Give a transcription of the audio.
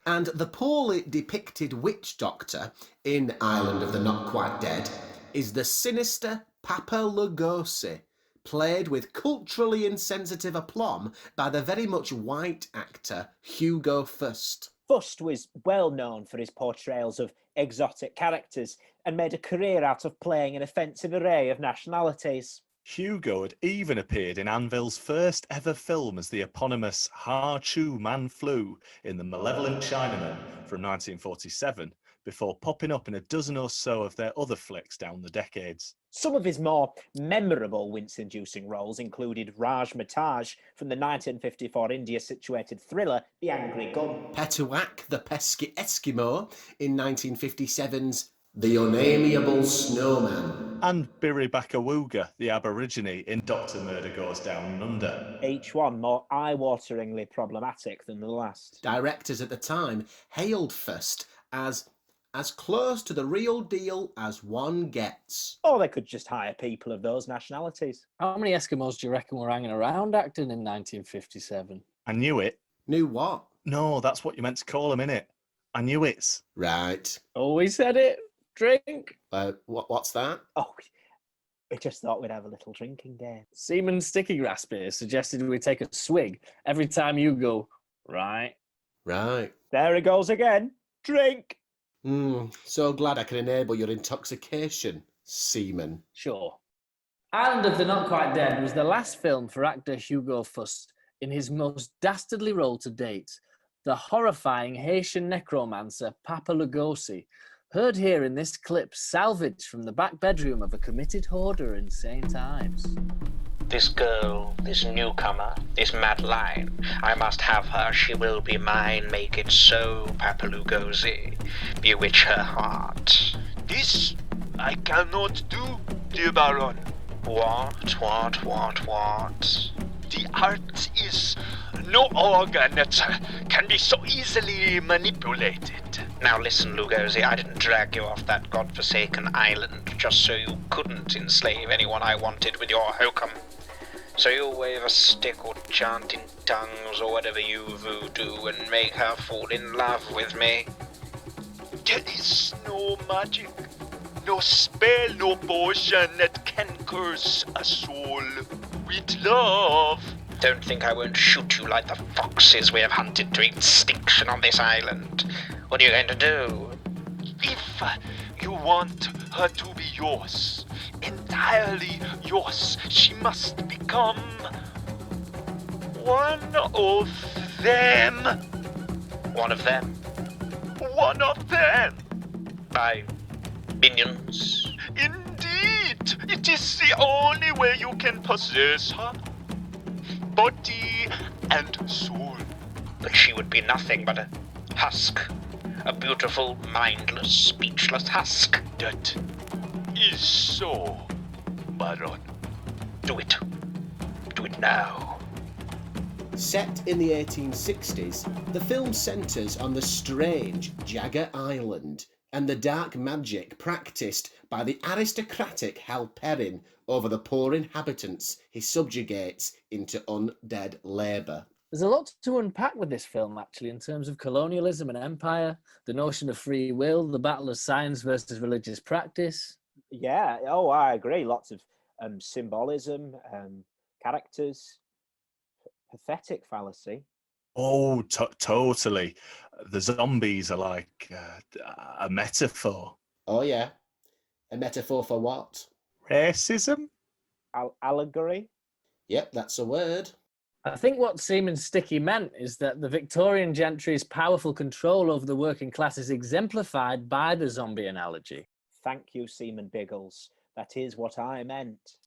And the poorly depicted witch doctor in Island of the Not Quite Dead is the sinister Papa Lugosi, played with culturally insensitive aplomb by the very much white actor Hugo Fust. Fust was well known for his portrayals of exotic characters and made a career out of playing an offensive array of nationalities. Hugo had even appeared in Anvil's first ever film as the eponymous Ha-Chu Man Flu in The Malevolent Chinaman from 1947, before popping up in a dozen or so of their other flicks down the decades. Some of his more memorable wince-inducing roles included Raj Mataj from the 1954 India-situated thriller The Angry Gun, Petuak the Pesky Eskimo in 1957's The Unamiable Snowman, and Biri Bakawuga, the Aborigine in Dr. Murder Goes Down Under. each one more eye-wateringly problematic than the last. Directors at the time hailed Fust as close to the real deal as one gets. Or they could just hire people of those nationalities. How many Eskimos do you reckon were hanging around acting in 1957? I knew it. Knew what? No, that's what you meant to call him, innit? I knew it. Right. Always said it. Drink. What's that? Oh, we just thought we'd have a little drinking game. Seaman Stickygrass beer suggested we take a swig every time you go, right? Right. There it goes again. Drink. So glad I can enable your intoxication, Seaman. Sure. Island of the Not Quite Dead was the last film for actor Hugo Fust in his most dastardly role to date, the horrifying Haitian necromancer Papa Lugosi, heard here in this clip salvaged from the back bedroom of a committed hoarder in St. Ives. This girl, this newcomer, this Madeline, I must have her, she will be mine, make it so, Papa Lugosi, bewitch her heart. This I cannot do, dear Baron. What? The art is no organ that can be so easily manipulated. Now listen, Lugosi, I didn't drag you off that godforsaken island just so you couldn't enslave anyone I wanted with your hokum. So you wave a stick or chant in tongues or whatever you voodoo and make her fall in love with me. There is no magic, no spell, no potion that can curse a soul with love. Don't think I won't shoot you like the foxes we have hunted to extinction on this island. What are you going to do? If you want her to be yours, entirely yours, she must become one of them. One of them? One of them! By minions? Indeed! It is the only way you can possess her. Body and soul. But she would be nothing but a husk. A beautiful, mindless, speechless husk. That is so, Baron. Do it. Do it now. Set in the 1860s, the film centres on the strange Jagger Island and the dark magic practised by the aristocratic Hal Perrin over the poor inhabitants he subjugates into undead labour. There's a lot to unpack with this film, actually, in terms of colonialism and empire, the notion of free will, the battle of science versus religious practice. Yeah, oh, I agree. Lots of symbolism, characters, pathetic fallacy. Oh, totally. The zombies are like a metaphor. Oh yeah. A metaphor for what? Racism? Allegory? Yep, that's a word. I think what Seaman Sticky meant is that the Victorian gentry's powerful control over the working class is exemplified by the zombie analogy. Thank you, Seaman Biggles. That is what I meant.